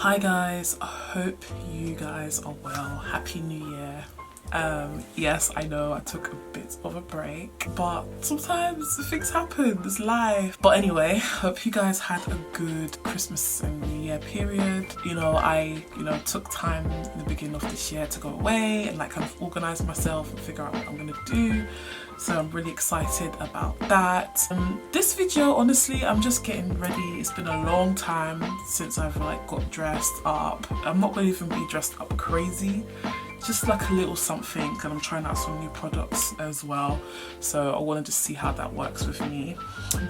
Hi guys, I hope you guys are well. Happy New Year. Yes, I know I took a bit of a break, but sometimes things happen, it's life. But anyway, hope you guys had a good Christmas and New Year period. I took time in the beginning of this year to go away and kind of organize myself and figure out what I'm gonna do. So I'm really excited about that. This video, honestly, I'm just getting ready. It's been a long time since I've got dressed up. I'm not gonna even be dressed up crazy. Just a little something, and I'm trying out some new products as well, so I wanted to see how that works with me.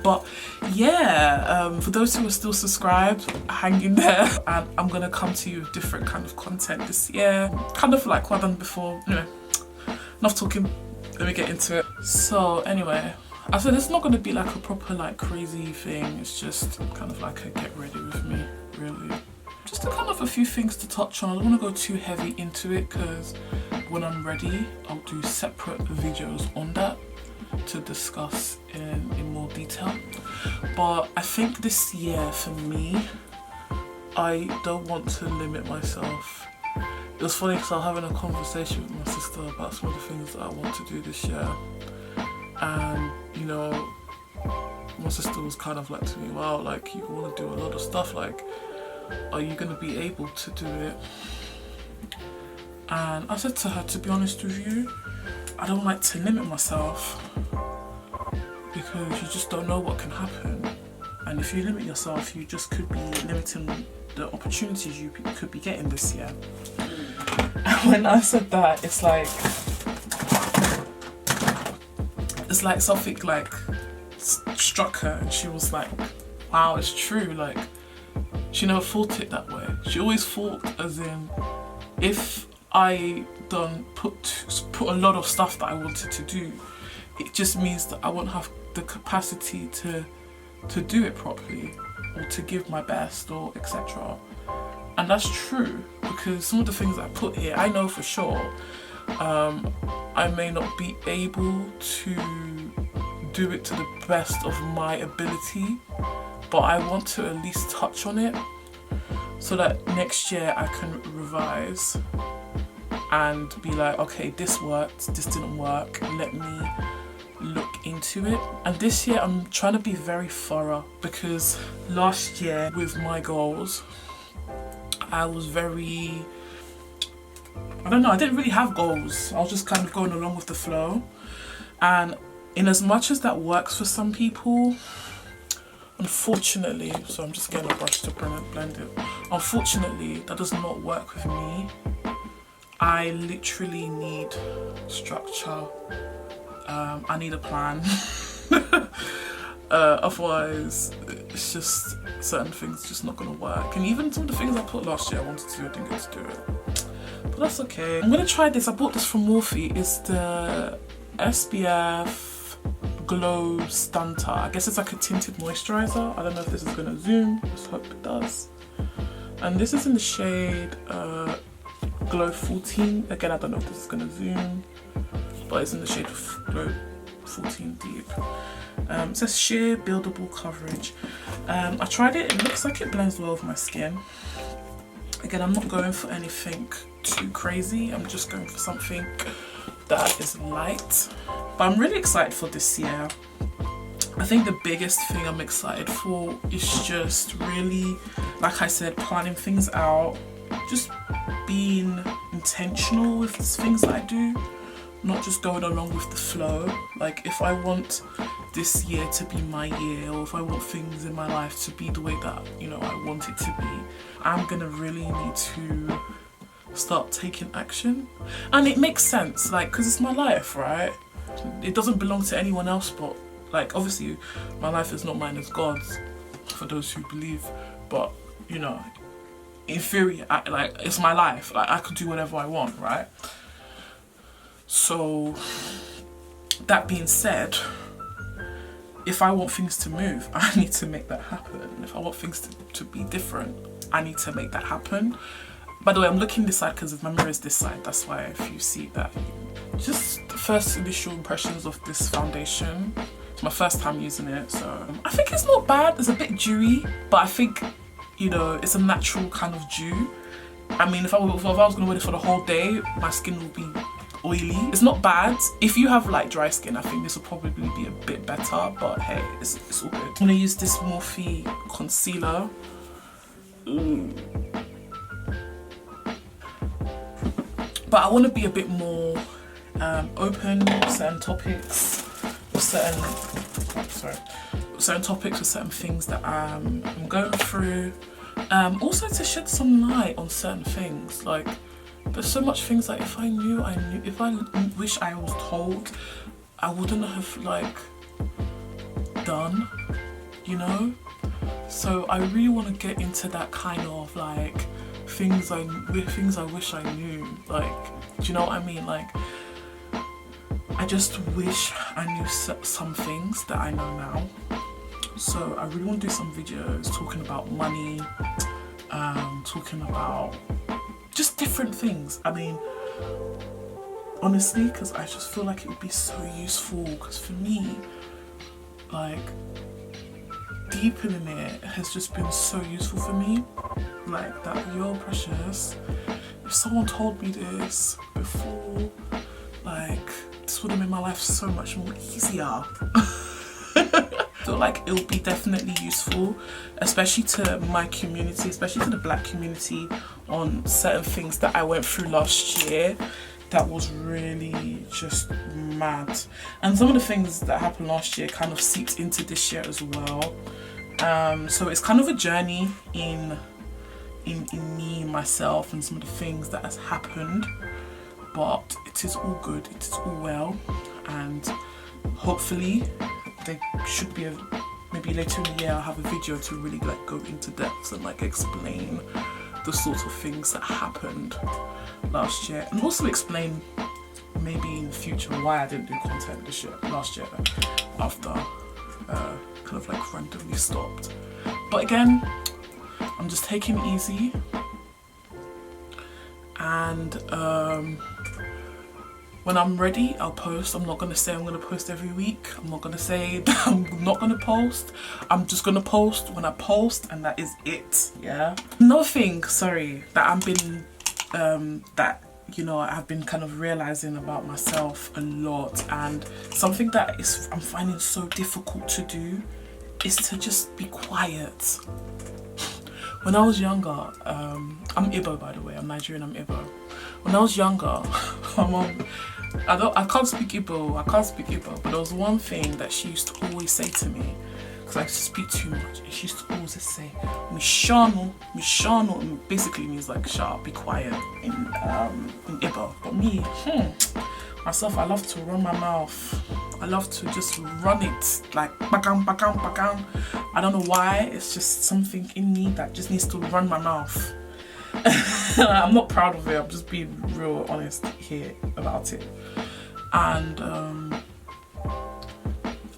But yeah, for those who are still subscribed, hang in there, and I'm gonna come to you with different kind of content this year, kind of like what I've done before. Anyway, enough talking, let me get into it. So anyway, I said it's not gonna be a proper crazy thing, it's just kind of a get ready with me, really. Just kind of a few things to touch on. I don't want to go too heavy into it because when I'm ready, I'll do separate videos on that to discuss in more detail. But I think this year for me, I don't want to limit myself. It was funny because I was having a conversation with my sister about some of the things that I want to do this year. And my sister was kind of to me, wow, you want to do a lot of stuff, are you going to be able to do it? And I said to her, to be honest with you, I don't like to limit myself because you just don't know what can happen. And if you limit yourself, you just could be limiting the opportunities you could be getting this year. And when I said that, it's like something struck her, and she was like, wow, it's true. She never thought it that way. She always thought as in, if I don't put a lot of stuff that I wanted to do, it just means that I won't have the capacity to do it properly or to give my best or etc. And that's true, because some of the things I put here, I know for sure I may not be able to do it to the best of my ability, but I want to at least touch on it so that next year I can revise and be like, okay, this worked, this didn't work, let me look into it. And this year I'm trying to be very thorough, because last year with my goals, I was very, I don't know, I didn't really have goals. I was just kind of going along with the flow. And in as much as that works for some people, unfortunately, so I'm just getting a brush to blend it. Unfortunately, that does not work with me. I literally need structure. I need a plan. Otherwise, it's just certain things just not gonna work. And even some of the things I put last year I wanted to do, I didn't get to do it. But that's okay. I'm gonna try this. I bought this from Morphe. It's the SPF Glow Stunter. I guess it's a tinted moisturizer. I don't know if this is gonna zoom, let's hope it does. And this is in the shade Glow 14. Again, I don't know if this is gonna zoom, but it's in the shade Glow 14 Deep. It says sheer buildable coverage. I tried it, it looks like it blends well with my skin. Again, I'm not going for anything too crazy, I'm just going for something that is light. But I'm really excited for this year. I think the biggest thing I'm excited for is just really, like I said, planning things out, just being intentional with the things that I do, not just going along with the flow. If I want this year to be my year, or if I want things in my life to be the way that I want it to be, I'm gonna really need to start taking action. And it makes sense, because it's my life, right? It doesn't belong to anyone else, but obviously my life is not mine, it's God's, for those who believe. But in theory, it's my life, I could do whatever I want, right? So that being said, if I want things to move, I need to make that happen. If I want things to be different, I need to make that happen. By the way, I'm looking this side because my mirror is this side, that's why if you see that. Just the first initial impressions of this foundation. It's my first time using it, so I think it's not bad. It's a bit dewy, but I think you know, it's a natural kind of dew. I mean, if I was gonna wear this for the whole day, my skin will be oily. It's not bad. If you have like dry skin, I think this will probably be a bit better, but hey, it's all good. I'm gonna use this Morphe concealer. But I want to be a bit more open with certain topics, with certain topics, with certain things that I'm going through. Also to shed some light on certain things. Like, there's so much things that if I knew, if I wish I was told, I wouldn't have like done, you know? So I really want to get into that kind of like things I wish I knew. Like, do you know what I mean? Like, I just wish I knew some things that I know now. So I really want to do some videos talking about money, talking about just different things. I mean, honestly, because I just feel like it would be so useful, because for me, like, deepening it has just been so useful for me. Like, that you're precious. If someone told me this before, like, this would have made my life so much more easier. I feel like it will be definitely useful, especially to my community, especially to the Black community, on certain things that I went through last year that was really just mad. And some of the things that happened last year kind of seeped into this year as well. So it's kind of a journey in me, myself, and some of the things that has happened, but it is all good, it is all well, and hopefully there should be maybe later in the year I'll have a video to really like go into depth and like explain the sorts of things that happened last year, and also explain maybe in the future why I didn't do content last year after kind of like randomly stopped. But again, I'm just taking it easy, and when I'm ready, I'll post. I'm not gonna say I'm gonna post every week. I'm not gonna say that I'm not gonna post. I'm just gonna post when I post, and that is it. Yeah. Another thing, sorry, that I've been you know, I've been kind of realizing about myself a lot, and something that I'm finding so difficult to do is to just be quiet. When I was younger, I'm Igbo, by the way, I'm Nigerian, I'm Igbo. When I was younger, my mom, I can't speak Igbo, but there was one thing that she used to always say to me, because I used to speak too much. She used to always say, Mishano, and basically means like, shut up, be quiet in Igbo. But me, myself, I love to run my mouth. I love to just run it, like, bakang, bakang, bakang. I don't know why, it's just something in me that just needs to run my mouth. I'm not proud of it, I'm just being real honest here about it. And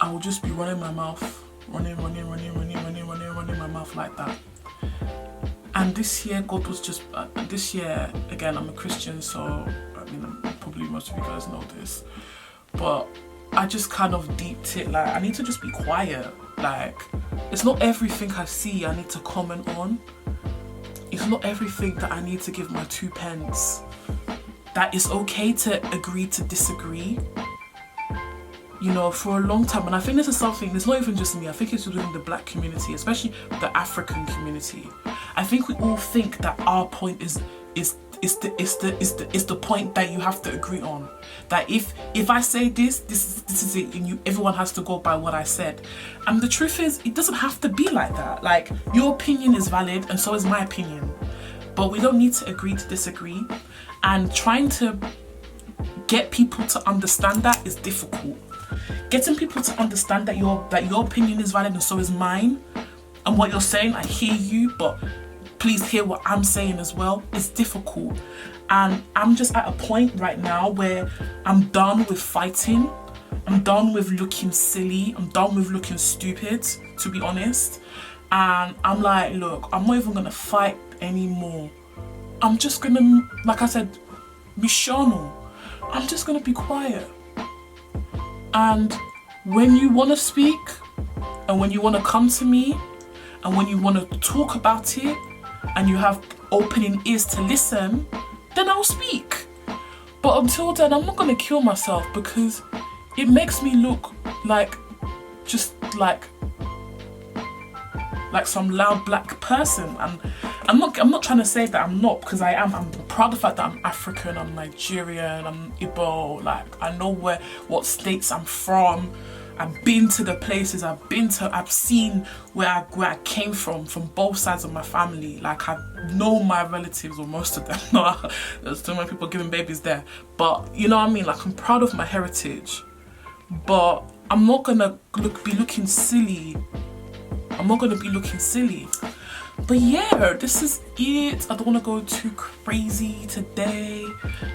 I will just be running my mouth, running my mouth like that. And this year, God was just, this year, again, I'm a Christian, so, I mean, probably most of you guys know this, but I just kind of deeped it, like, I need to just be quiet. Like, it's not everything I see I need to comment on. It's not everything that I need to give my 2 pence. That it's okay to agree to disagree. You know, for a long time, and I think this is something, it's not even just me, I think it's within the Black community, especially the African community. I think we all think that our point is the point that you have to agree on. That if I say this is it, and everyone has to go by what I said. And the truth is, it doesn't have to be like that. Like, your opinion is valid and so is my opinion. But we don't need to agree to disagree. And trying to get people to understand that is difficult. Getting people to understand that your opinion is valid and so is mine, and what you're saying, I hear you, but please hear what I'm saying as well, is difficult. And I'm just at a point right now where I'm done with fighting. I'm done with looking silly. I'm done with looking stupid, to be honest. And I'm like, look, I'm not even gonna fight anymore. I'm just gonna, like I said, Mishano. I'm just gonna be quiet. And when you wanna speak, and when you wanna come to me, and when you want to talk about it and you have opening ears to listen, then I'll speak. But until then, I'm not gonna kill myself, because it makes me look like just like some loud black person, and I'm not trying to say that I'm not, because I am. I'm proud of the fact that I'm African, I'm Nigerian, I'm Igbo. Like, I know what states I'm from. I've been to the places, I've seen where I came from both sides of my family. Like, I know my relatives, or most of them. There's too many people giving babies there. But you know what I mean? Like, I'm proud of my heritage. But I'm not gonna be looking silly. I'm not gonna be looking silly. But yeah, this is it. I don't want to go too crazy today.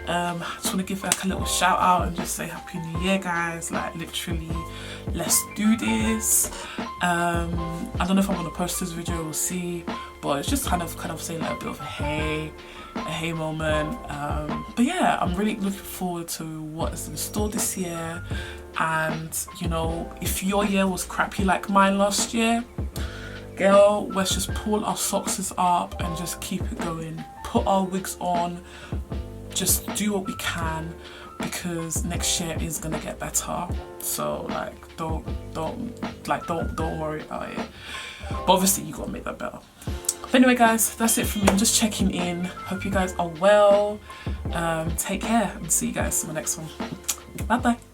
I just want to give like a little shout out and just say Happy New Year, guys. Like, literally, let's do this. I don't know if I'm gonna post this video, we'll see. But it's just kind of saying like a bit of a hey moment. But yeah, I'm really looking forward to what is in store this year. And you know, if your year was crappy like mine last year, girl, let's just pull our socks up and just keep it going. Put our wigs on, just do what we can, because next year is gonna get better. So like, don't worry about it. But obviously you gotta make that better. But anyway, guys, that's it from me. I'm just checking in. Hope you guys are well. Take care, and see you guys in the next one. Bye bye.